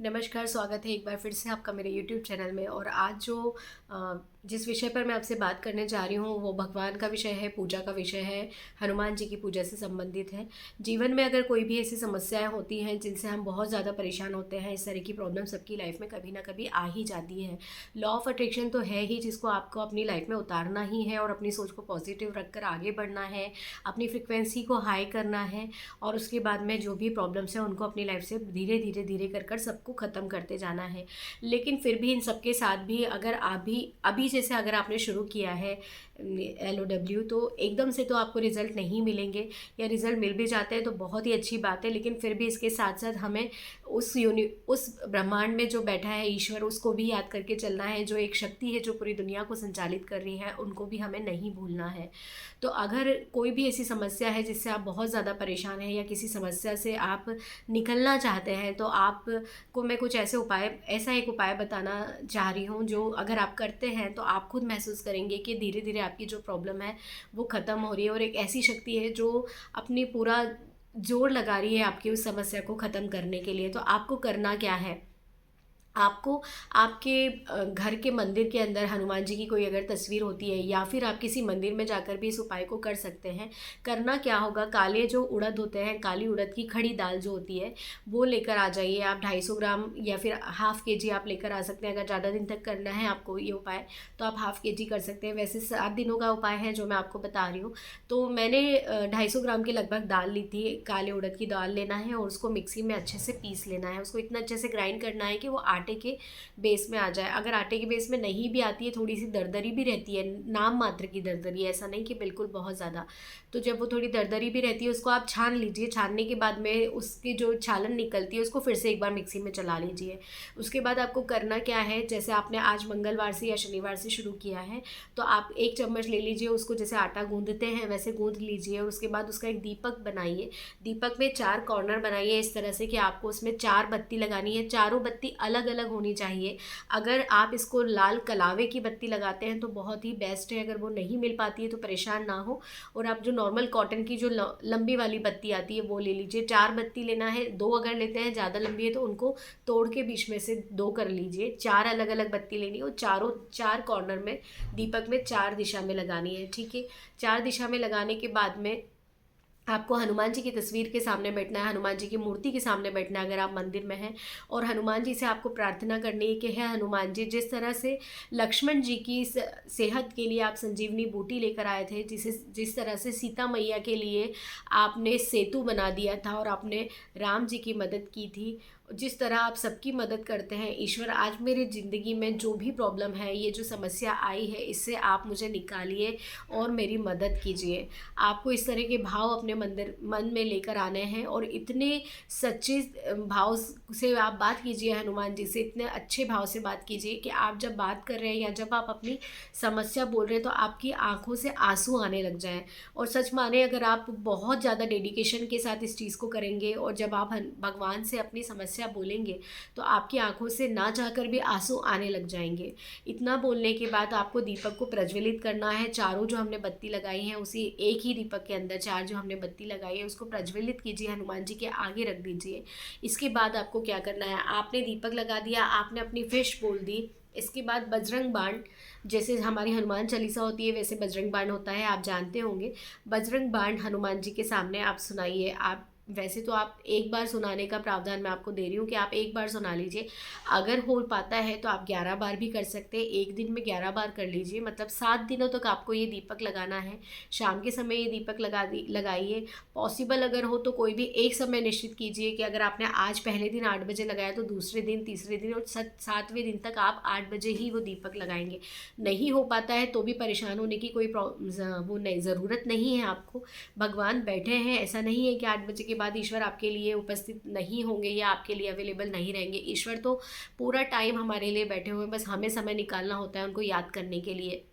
नमस्कार, स्वागत है एक बार फिर से आपका मेरे यूट्यूब चैनल में। और आज जो जिस विषय पर मैं आपसे बात करने जा रही हूँ वो भगवान का विषय है, पूजा का विषय है, हनुमान जी की पूजा से संबंधित है। जीवन में अगर कोई भी ऐसी समस्याएं होती हैं जिनसे हम बहुत ज़्यादा परेशान होते हैं, इस तरह की प्रॉब्लम सबकी लाइफ में कभी ना कभी आ ही जाती है। लॉ ऑफ अट्रैक्शन तो है ही, जिसको आपको अपनी लाइफ में उतारना ही है और अपनी सोच को पॉजिटिव रखकर आगे बढ़ना है, अपनी फ्रिक्वेंसी को हाई करना है। और उसके बाद में जो भी प्रॉब्लम्स हैं उनको अपनी लाइफ से धीरे धीरे धीरे कर कर सबको ख़त्म करते जाना है। लेकिन फिर भी इन सबके साथ भी अगर आप भी अभी जैसे अगर आपने शुरू किया है LOW, तो एकदम से तो आपको रिज़ल्ट नहीं मिलेंगे, या रिज़ल्ट मिल भी जाते हैं तो बहुत ही अच्छी बात है। लेकिन फिर भी इसके साथ साथ हमें उस ब्रह्मांड में जो बैठा है ईश्वर, उसको भी याद करके चलना है। जो एक शक्ति है जो पूरी दुनिया को संचालित कर रही है, उनको भी हमें नहीं भूलना है। तो अगर कोई भी ऐसी समस्या है जिससे आप बहुत ज़्यादा परेशान हैं, या किसी समस्या से आप निकलना चाहते हैं, तो आपको मैं कुछ ऐसा एक उपाय बताना चाह रही हूँ जो अगर आप करते हैं तो आप खुद महसूस करेंगे कि धीरे धीरे आपकी जो प्रॉब्लम है वो ख़त्म हो रही है। और एक ऐसी शक्ति है जो अपनी पूरा जोर लगा रही है आपकी उस समस्या को ख़त्म करने के लिए। तो आपको करना क्या है? आपको आपके घर के मंदिर के अंदर हनुमान जी की कोई अगर तस्वीर होती है, या फिर आप किसी मंदिर में जाकर भी इस उपाय को कर सकते हैं। करना क्या होगा, काले जो उड़द होते हैं, काली उड़द की खड़ी दाल जो होती है वो लेकर आ जाइए। आप 250 ग्राम या फिर हाफ़ के जी आप लेकर आ सकते हैं। अगर ज़्यादा दिन तक करना है आपको ये उपाय, तो आप हाफ़ के जी कर सकते हैं। वैसे 7 दिनों का उपाय है जो मैं आपको बता रही हूँ। तो मैंने 250 ग्राम के लगभग दाल ली थी। काले उड़द की दाल लेना है और उसको मिक्सी में अच्छे से पीस लेना है। उसको इतना अच्छे से ग्राइंड करना है कि वो आटे के बेस में आ जाए। अगर आटे के बेस में नहीं भी आती है, थोड़ी सी दरदरी भी रहती है, नाम मात्र की दरदरी है, ऐसा नहीं कि बिल्कुल बहुत ज़्यादा। तो जब वो थोड़ी दरदरी भी रहती है, उसको आप छान लीजिए। छानने के बाद में उसकी जो छालन निकलती है उसको फिर से एक बार मिक्सी में चला लीजिए। उसके बाद आपको करना क्या है, जैसे आपने आज मंगलवार से या शनिवार से शुरू किया है, तो आप 1 चम्मच ले लीजिए। उसको जैसे आटा गूंदते हैं वैसे गूंद लीजिए। और उसके बाद उसका एक दीपक बनाइए। दीपक में 4 कॉर्नर बनाइए इस तरह से कि आपको उसमें 4 बत्ती लगानी है। चारों बत्ती अलग अलग होनी चाहिए। अगर आप इसको लाल कलावे की बत्ती लगाते हैं तो बहुत ही बेस्ट है। अगर वो नहीं मिल पाती है तो परेशान ना हो, और आप जो नॉर्मल कॉटन की जो लंबी वाली बत्ती आती है वो ले लीजिए। 4 बत्ती लेना है। 2 अगर लेते हैं, ज़्यादा लंबी है तो उनको तोड़ के बीच में से 2 कर लीजिए। 4 अलग अलग बत्ती लेनी है और चारों 4 कॉर्नर में दीपक में 4 दिशा में लगानी है। ठीक है। 4 दिशा में लगाने के बाद में आपको हनुमान जी की तस्वीर के सामने बैठना है, हनुमान जी की मूर्ति के सामने बैठना है अगर आप मंदिर में हैं। और हनुमान जी से आपको प्रार्थना करनी है कि हे हनुमान जी, जिस तरह से लक्ष्मण जी की सेहत के लिए आप संजीवनी बूटी लेकर आए थे, जिस तरह से सीता मैया के लिए आपने सेतु बना दिया था और आपने राम जी की मदद की थी, जिस तरह आप सबकी मदद करते हैं ईश्वर, आज मेरी ज़िंदगी में जो भी प्रॉब्लम है, ये जो समस्या आई है, इससे आप मुझे निकालिए और मेरी मदद कीजिए। आपको इस तरह के भाव अपने मन में लेकर आने हैं और इतने सच्चे भाव से आप बात कीजिए हनुमान जी से। इतने अच्छे भाव से बात कीजिए कि आप जब बात कर रहे हैं या जब आप अपनी समस्या बोल रहे हैं तो आपकी आंखों से आंसू आने लग जाएं। और सच माने, अगर आप बहुत ज़्यादा डेडिकेशन के साथ इस चीज़ को करेंगे और जब आप भगवान से अपनी समस्या बोलेंगे तो आपकी आंखों से ना चाहकर भी आंसू आने लग जाएंगे। इतना बोलने के बाद आपको दीपक को प्रज्वलित करना है। चारों जो हमने बत्ती लगाई हैं उसी एक ही दीपक के अंदर 4 जो हमने बत्ती लगाई है उसको प्रज्वलित कीजिए, हनुमान जी के आगे रख दीजिए। इसके बाद आपको क्या करना है, आपने दीपक लगा दिया, आपने अपनी फिश बोल दी। इसके बाद बजरंग बाण, जैसे हमारी हनुमान चालीसा होती है वैसे बजरंग बाण होता है, आप जानते होंगे। बजरंग बाण हनुमान जी के सामने आप सुनाइए। आप वैसे तो आप एक बार सुनाने का प्रावधान मैं आपको दे रही हूँ कि आप एक बार सुना लीजिए। अगर हो पाता है तो आप 11 बार भी कर सकते हैं। एक दिन में 11 बार कर लीजिए, मतलब 7 दिनों तक आपको ये दीपक लगाना है। शाम के समय ये दीपक लगाइए। पॉसिबल अगर हो तो कोई भी एक समय निश्चित कीजिए कि अगर आपने आज पहले दिन 8 बजे लगाया तो दूसरे दिन, तीसरे दिन और 7वें दिन तक आप 8 बजे ही वो दीपक लगाएंगे। नहीं हो पाता है तो भी परेशान होने की कोई वो नहीं, ज़रूरत नहीं है आपको। भगवान बैठे हैं, ऐसा नहीं है कि 8 बजे के बाद ईश्वर आपके लिए उपस्थित नहीं होंगे या आपके लिए अवेलेबल नहीं रहेंगे। ईश्वर तो पूरा टाइम हमारे लिए बैठे हुए हैं, बस हमें समय निकालना होता है उनको याद करने के लिए।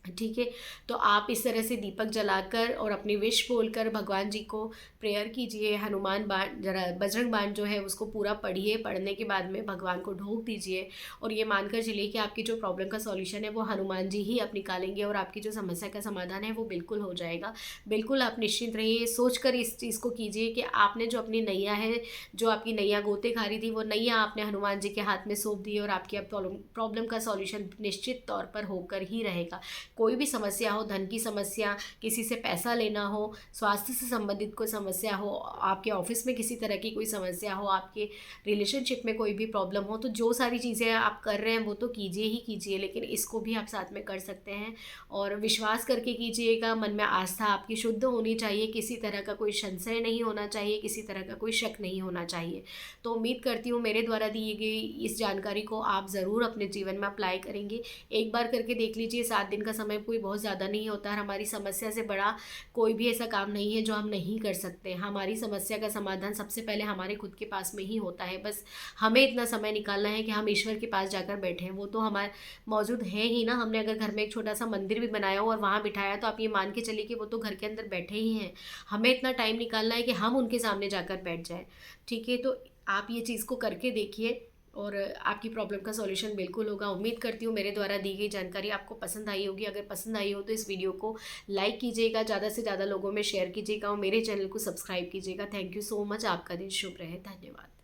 ठीक है। तो आप इस तरह से दीपक जलाकर और अपनी विश बोलकर भगवान जी को प्रेयर कीजिए। हनुमान बाण जरा बजरंग बाण जो है उसको पूरा पढ़िए, पढ़ने के बाद में भगवान को ढोक दीजिए और ये मानकर चलिए कि आपकी जो प्रॉब्लम का सॉल्यूशन है वो हनुमान जी ही अब निकालेंगे और आपकी जो समस्या का समाधान है वो बिल्कुल हो जाएगा। बिल्कुल आप निश्चिंत रहिए, सोच कर इस चीज़ को कीजिए कि आपने जो अपनी नैया है, जो आपकी नैया गोते खारी थी, वो नैया आपने हनुमान जी के हाथ में सौंप दी और आपकी अब प्रॉब्लम का सॉल्यूशन निश्चित तौर पर होकर ही रहेगा। कोई भी समस्या हो, धन की समस्या, किसी से पैसा लेना हो, स्वास्थ्य से संबंधित कोई समस्या हो, आपके ऑफिस में किसी तरह की कोई समस्या हो, आपके रिलेशनशिप में कोई भी प्रॉब्लम हो, तो जो सारी चीज़ें आप कर रहे हैं वो तो कीजिए ही कीजिए, लेकिन इसको भी आप साथ में कर सकते हैं और विश्वास करके कीजिएगा। मन में आस्था आपकी शुद्ध होनी चाहिए, किसी तरह का कोई संशय नहीं होना चाहिए, किसी तरह का कोई शक नहीं होना चाहिए। तो उम्मीद करती हूँ मेरे द्वारा दी गई इस जानकारी को आप ज़रूर अपने जीवन में अप्लाई करेंगे। एक बार करके देख लीजिए, 7 दिन का समय कोई बहुत ज़्यादा नहीं होता है। हमारी समस्या से बड़ा कोई भी ऐसा काम नहीं है जो हम नहीं कर सकते। हमारी समस्या का समाधान सबसे पहले हमारे खुद के पास में ही होता है। बस हमें इतना समय निकालना है कि हम ईश्वर के पास जाकर बैठे हैं, वो तो हमारे मौजूद है ही ना। हमने अगर घर में एक छोटा सा मंदिर भी बनाया हो और वहाँ बिठाया, तो आप ये मान के चलिए कि वो तो घर के अंदर बैठे ही हैं। हमें इतना टाइम निकालना है कि हम उनके सामने जाकर बैठ जाएं। ठीक है, तो आप ये चीज़ को करके देखिए और आपकी प्रॉब्लम का सॉल्यूशन बिल्कुल होगा। उम्मीद करती हूँ मेरे द्वारा दी गई जानकारी आपको पसंद आई होगी। अगर पसंद आई हो तो इस वीडियो को लाइक कीजिएगा, ज़्यादा से ज़्यादा लोगों में शेयर कीजिएगा और मेरे चैनल को सब्सक्राइब कीजिएगा। Thank you so much. आपका दिन शुभ रहे। धन्यवाद।